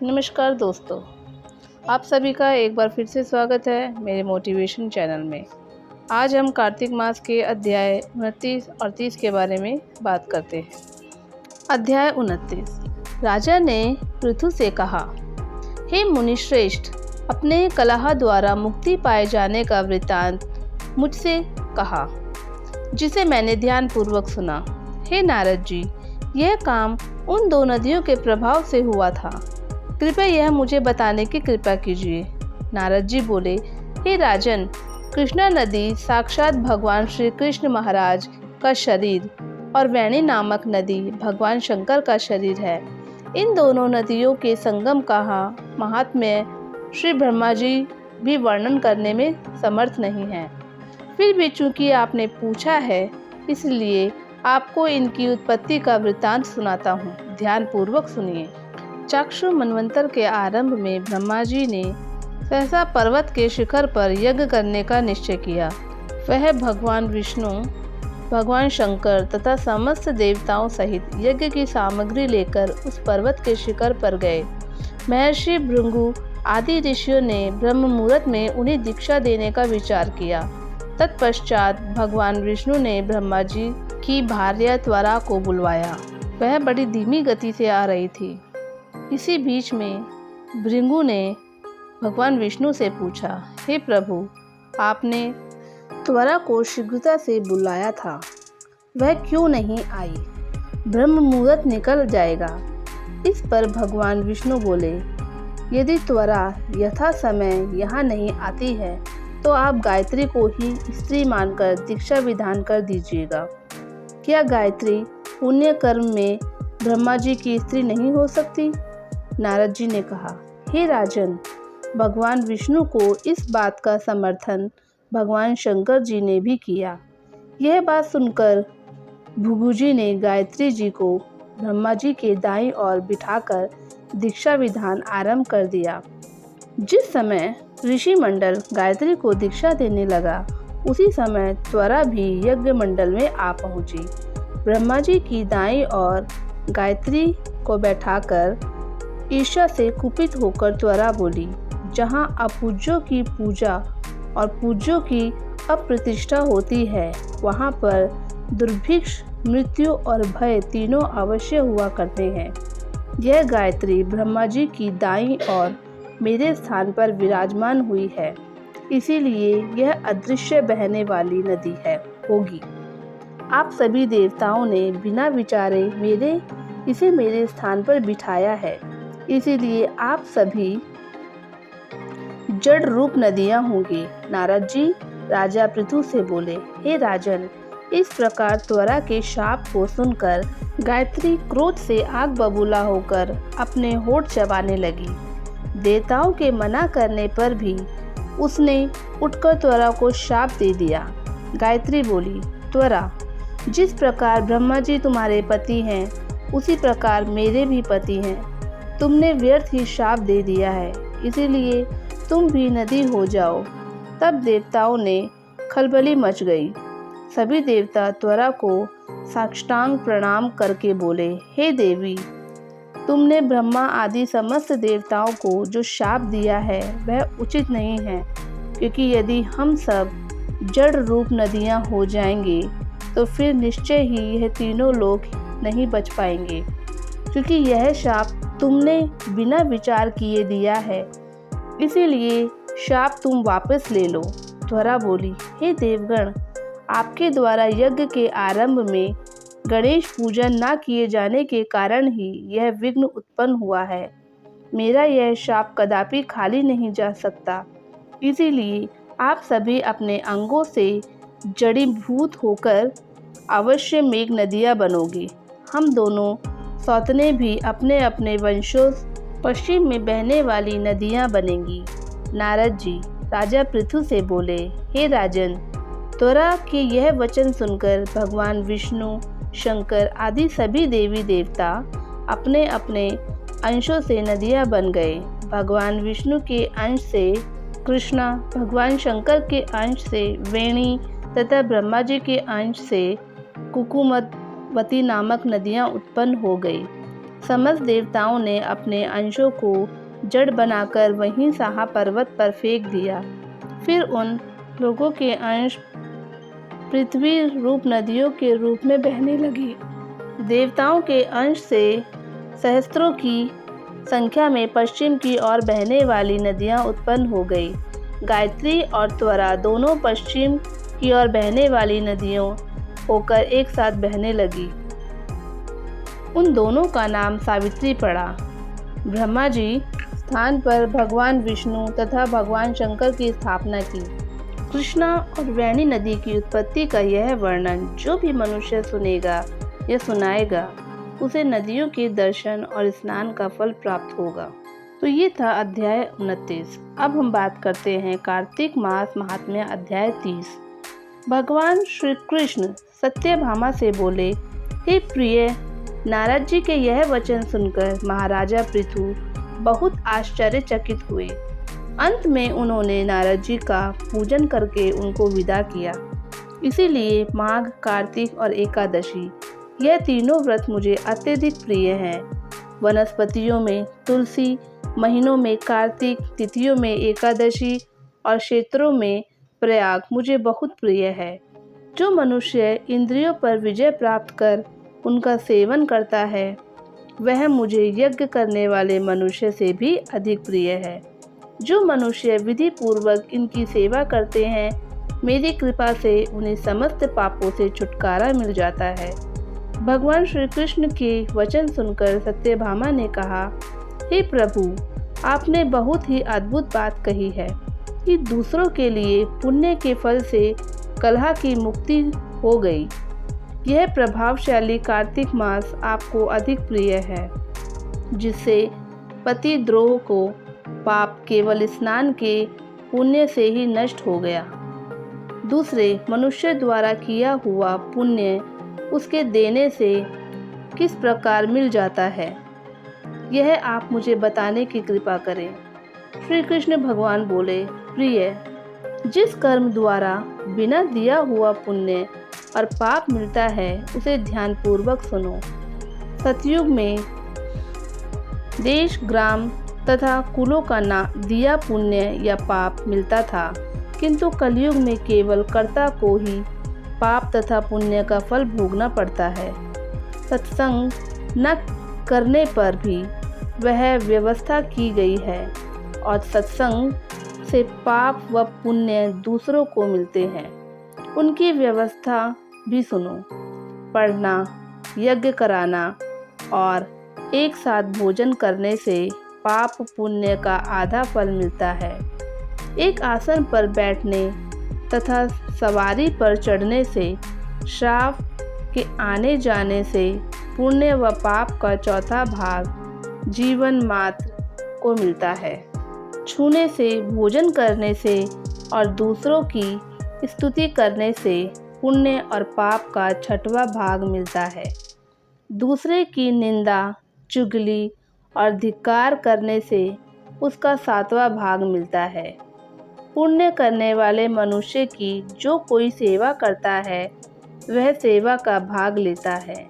नमस्कार दोस्तों, आप सभी का एक बार फिर से स्वागत है मेरे मोटिवेशन चैनल में। आज हम कार्तिक मास के अध्याय 29 और 30 के बारे में बात करते हैं। अध्याय 29। राजा ने पृथु से कहा, हे मुनिश्रेष्ठ, अपने कलह द्वारा मुक्ति पाए जाने का वृत्तांत मुझसे कहा, जिसे मैंने ध्यानपूर्वक सुना। हे नारद जी, यह काम उन दो नदियों के प्रभाव से हुआ था। कृपया यह मुझे बताने की कृपा कीजिए। नारद जी बोले, हे राजन, कृष्णा नदी साक्षात भगवान श्री कृष्ण महाराज का शरीर और वेणी नामक नदी भगवान शंकर का शरीर है। इन दोनों नदियों के संगम का महात्म्य श्री ब्रह्मा जी भी वर्णन करने में समर्थ नहीं है। फिर भी चूंकि आपने पूछा है, इसलिए आपको इनकी उत्पत्ति का वृत्तांत सुनाता हूँ। ध्यानपूर्वक सुनिए। चाक्षु मनवंतर के आरंभ में ब्रह्मा जी ने सहसा पर्वत के शिखर पर यज्ञ करने का निश्चय किया। वह भगवान विष्णु, भगवान शंकर तथा समस्त देवताओं सहित यज्ञ की सामग्री लेकर उस पर्वत के शिखर पर गए। महर्षि भृगु आदि ऋषियों ने ब्रह्म मुहूर्त में उन्हें दीक्षा देने का विचार किया। तत्पश्चात भगवान विष्णु ने ब्रह्मा जी की भार्या त्वरा को बुलवाया। वह बड़ी धीमी गति से आ रही थी। इसी बीच में भृगु ने भगवान विष्णु से पूछा, हे प्रभु, आपने त्वरा को शीघ्रता से बुलाया था, वह क्यों नहीं आई? ब्रह्म मुहूर्त निकल जाएगा। इस पर भगवान विष्णु बोले, यदि त्वरा यथा समय यहाँ नहीं आती है तो आप गायत्री को ही स्त्री मानकर दीक्षा विधान कर दीजिएगा। क्या गायत्री पुण्य कर्म में ब्रह्मा जी की स्त्री नहीं हो सकती? नारद जी ने कहा, हे राजन, भगवान विष्णु को इस बात का समर्थन भगवान शंकर जी ने भी किया। यह बात सुनकर भृगु जी ने गायत्री जी को ब्रह्मा जी के दाईं ओर बिठाकर दीक्षा विधान आरंभ कर दिया। जिस समय ऋषि मंडल गायत्री को दीक्षा देने लगा, उसी समय त्वरा भी यज्ञ मंडल में आ पहुंची। ब्रह्मा जी की दाईं ओर गायत्री को बैठाकर ईर्ष्या से कुपित होकर त्वरा बोली, जहाँ अपूज्यों की पूजा और पूज्यों की अप्रतिष्ठा होती है, वहाँ पर दुर्भिक्ष, मृत्यु और भय तीनों अवश्य हुआ करते हैं। यह गायत्री ब्रह्मा जी की दाईं ओर मेरे स्थान पर विराजमान हुई है, इसीलिए यह अदृश्य बहने वाली नदी होगी। आप सभी देवताओं ने बिना विचारे इसे मेरे स्थान पर बिठाया है, इसीलिए आप सभी जड़ रूप नदियां होंगी। नारद जी राजा पृथु से बोले, हे राजन, इस प्रकार त्वरा के शाप को सुनकर गायत्री क्रोध से आग बबूला होकर अपने होठ चबाने लगी। देवताओं के मना करने पर भी उसने उठकर त्वरा को शाप दे दिया। गायत्री बोली, त्वरा, जिस प्रकार ब्रह्मा जी तुम्हारे पति हैं, उसी प्रकार मेरे भी पति हैं। तुमने व्यर्थ ही शाप दे दिया है, इसीलिए तुम भी नदी हो जाओ। तब देवताओं ने खलबली मच गई। सभी देवता त्वरा को साष्टांग प्रणाम करके बोले, हे देवी, तुमने ब्रह्मा आदि समस्त देवताओं को जो शाप दिया है वह उचित नहीं है, क्योंकि यदि हम सब जड़ रूप नदियां हो जाएंगे तो फिर निश्चय ही यह तीनों लोग नहीं बच पाएंगे। क्योंकि यह शाप तुमने बिना विचार किए दिया है, इसीलिए शाप तुम वापस ले लो। त्वरा बोली, हे देवगण, आपके द्वारा यज्ञ के आरंभ में गणेश पूजन न किए जाने के कारण ही यह विघ्न उत्पन्न हुआ है। मेरा यह शाप कदापि खाली नहीं जा सकता, इसीलिए आप सभी अपने अंगों से जड़ीभूत होकर अवश्य मेघ नदियाँ बनोगी। हम दोनों सौतने भी अपने अपने वंशों पश्चिम में बहने वाली नदियाँ बनेंगी। नारद जी राजा पृथु से बोले, हे राजन, त्वरा के यह वचन सुनकर भगवान विष्णु, शंकर आदि सभी देवी देवता अपने अपने अंशों से नदियाँ बन गए। भगवान विष्णु के अंश से कृष्णा, भगवान शंकर के अंश से वेणी तथा ब्रह्मा जी के अंश से कुकुमवती नामक नदियाँ उत्पन्न हो गई। समस्त देवताओं ने अपने अंशों को जड़ बनाकर वहीं साहा पर्वत पर फेंक दिया। फिर उन लोगों के अंश पृथ्वी रूप नदियों के रूप में बहने लगी। देवताओं के अंश से सहस्त्रों की संख्या में पश्चिम की ओर बहने वाली नदियां उत्पन्न हो गई। गायत्री और त्वरा दोनों पश्चिम की ओर बहने वाली नदियों होकर एक साथ बहने लगी। उन दोनों का नाम सावित्री पड़ा। ब्रह्मा जी स्थान पर भगवान विष्णु तथा भगवान शंकर की स्थापना की। कृष्णा और वेणी नदी की उत्पत्ति का यह वर्णन जो भी मनुष्य सुनेगा या सुनाएगा उसे नदियों के दर्शन और स्नान का फल प्राप्त होगा। तो ये था अध्याय 29। अब हम बात करते हैं कार्तिक मास महात्म्य अध्याय 30। भगवान श्री कृष्ण सत्यभामा से बोले, हे प्रिय, नारद जी के यह वचन सुनकर महाराजा पृथु बहुत आश्चर्यचकित हुए। अंत में उन्होंने नारद जी का पूजन करके उनको विदा किया। इसीलिए माघ, कार्तिक और एकादशी यह तीनों व्रत मुझे अत्यधिक प्रिय हैं। वनस्पतियों में तुलसी, महीनों में कार्तिक, तिथियों में एकादशी और क्षेत्रों में प्रयाग मुझे बहुत प्रिय है। जो मनुष्य इंद्रियों पर विजय प्राप्त कर उनका सेवन करता है वह मुझे यज्ञ करने वाले मनुष्य से भी अधिक प्रिय है। जो मनुष्य विधि पूर्वक इनकी सेवा करते हैं मेरी कृपा से उन्हें समस्त पापों से छुटकारा मिल जाता है। भगवान श्री कृष्ण के वचन सुनकर सत्यभामा ने कहा, हे प्रभु, आपने बहुत ही अद्भुत बात कही है कि दूसरों के लिए पुण्य के फल से कलह की मुक्ति हो गई। यह प्रभावशाली कार्तिक मास आपको अधिक प्रिय है, जिससे पतिद्रोह को पाप केवल स्नान के पुण्य से ही नष्ट हो गया। दूसरे मनुष्य द्वारा किया हुआ पुण्य उसके देने से किस प्रकार मिल जाता है, यह आप मुझे बताने की कृपा करें। श्री कृष्ण भगवान बोले, प्रिय, जिस कर्म द्वारा बिना दिया हुआ पुण्य और पाप मिलता है उसे ध्यानपूर्वक सुनो। सतयुग में देश, ग्राम तथा कुलों का ना दिया पुण्य या पाप मिलता था, किंतु कलयुग में केवल कर्ता को ही पाप तथा पुण्य का फल भोगना पड़ता है। सत्संग न करने पर भी वह व्यवस्था की गई है और सत्संग से पाप व पुण्य दूसरों को मिलते हैं। उनकी व्यवस्था भी सुनो। पढ़ना, यज्ञ कराना और एक साथ भोजन करने से पाप पुण्य का आधा फल मिलता है। एक आसन पर बैठने तथा सवारी पर चढ़ने से, श्राप के आने जाने से पुण्य व पाप का चौथा भाग जीवन मात्र को मिलता है। छूने से, भोजन करने से और दूसरों की स्तुति करने से पुण्य और पाप का छठवां भाग मिलता है। दूसरे की निंदा, चुगली और धिक्कार करने से उसका सातवां भाग मिलता है। पुण्य करने वाले मनुष्य की जो कोई सेवा करता है वह सेवा का भाग लेता है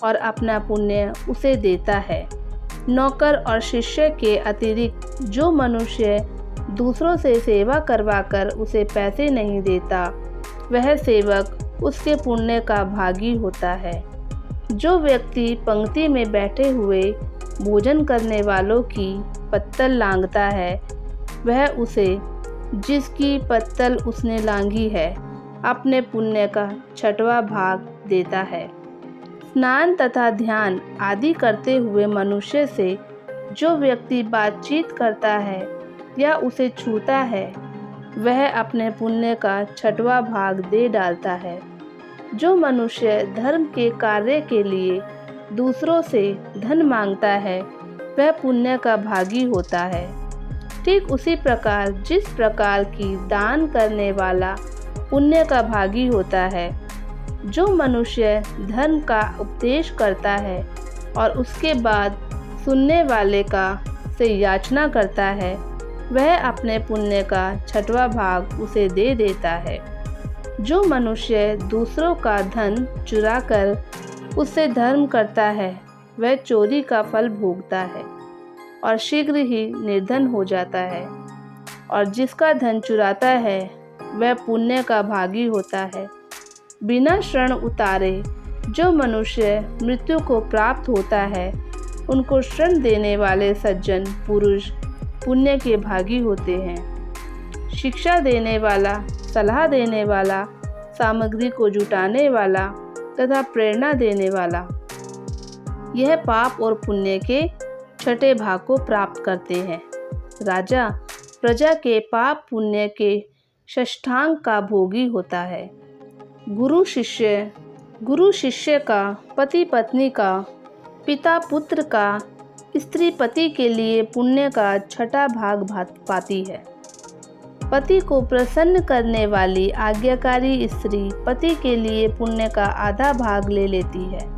और अपना पुण्य उसे देता है। नौकर और शिष्य के अतिरिक्त जो मनुष्य दूसरों से सेवा करवाकर उसे पैसे नहीं देता वह सेवक उसके पुण्य का भागी होता है। जो व्यक्ति पंक्ति में बैठे हुए भोजन करने वालों की पत्तल लांघता है वह उसे, जिसकी पत्तल उसने लांघी है, अपने पुण्य का छठवां भाग देता है। स्नान तथा ध्यान आदि करते हुए मनुष्य से जो व्यक्ति बातचीत करता है या उसे छूता है वह अपने पुण्य का छठवां भाग दे डालता है। जो मनुष्य धर्म के कार्य के लिए दूसरों से धन मांगता है वह पुण्य का भागी होता है। ठीक उसी प्रकार जिस प्रकार की दान करने वाला पुण्य का भागी होता है, जो मनुष्य धर्म का उपदेश करता है और उसके बाद सुनने वाले का से याचना करता है वह अपने पुण्य का छठवां भाग उसे दे देता है। जो मनुष्य दूसरों का धन चुराकर उससे धर्म करता है वह चोरी का फल भोगता है और शीघ्र ही निर्धन हो जाता है, और जिसका धन चुराता है वह पुण्य का भागी होता है। बिना शरण उतारे जो मनुष्य मृत्यु को प्राप्त होता है, उनको शरण देने वाले सज्जन पुरुष पुण्य के भागी होते हैं। शिक्षा देने वाला, सलाह देने वाला, सामग्री को जुटाने वाला तथा प्रेरणा देने वाला, यह पाप और पुण्य के छठे भाग को प्राप्त करते हैं। राजा प्रजा के पाप पुण्य के षष्ठांग का भोगी होता है। गुरु शिष्य का, पति पत्नी का, पिता पुत्र का, स्त्री पति के लिए पुण्य का छठा भाग पाती है। पति को प्रसन्न करने वाली आज्ञाकारी स्त्री पति के लिए पुण्य का आधा भाग ले लेती है।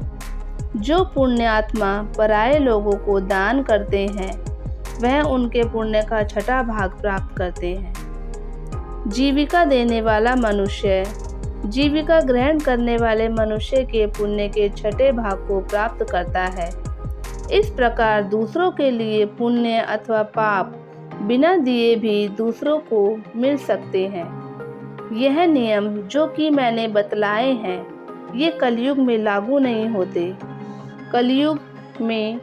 जो पुण्यात्मा पराये लोगों को दान करते हैं, वह उनके पुण्य का छठा भाग प्राप्त करते हैं। जीविका देने वाला मनुष्य जीविका ग्रहण करने वाले मनुष्य के पुण्य के छठे भाग को प्राप्त करता है। इस प्रकार दूसरों के लिए पुण्य अथवा पाप बिना दिए भी दूसरों को मिल सकते हैं। यह नियम जो कि मैंने बतलाए हैं, ये कलयुग में लागू नहीं होते। कलयुग में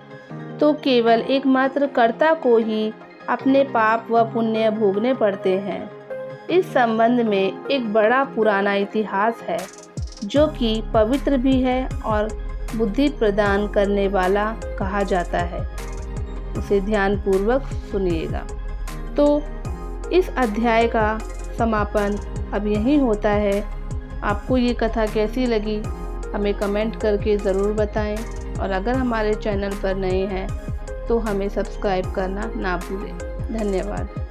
तो केवल एकमात्र कर्ता को ही अपने पाप व पुण्य भोगने पड़ते हैं। इस संबंध में एक बड़ा पुराना इतिहास है, जो कि पवित्र भी है और बुद्धि प्रदान करने वाला कहा जाता है। उसे ध्यानपूर्वक सुनिएगा। तो इस अध्याय का समापन अब यहीं होता है। आपको ये कथा कैसी लगी हमें कमेंट करके ज़रूर बताएं, और अगर हमारे चैनल पर नए हैं तो हमें सब्सक्राइब करना ना भूलें। धन्यवाद।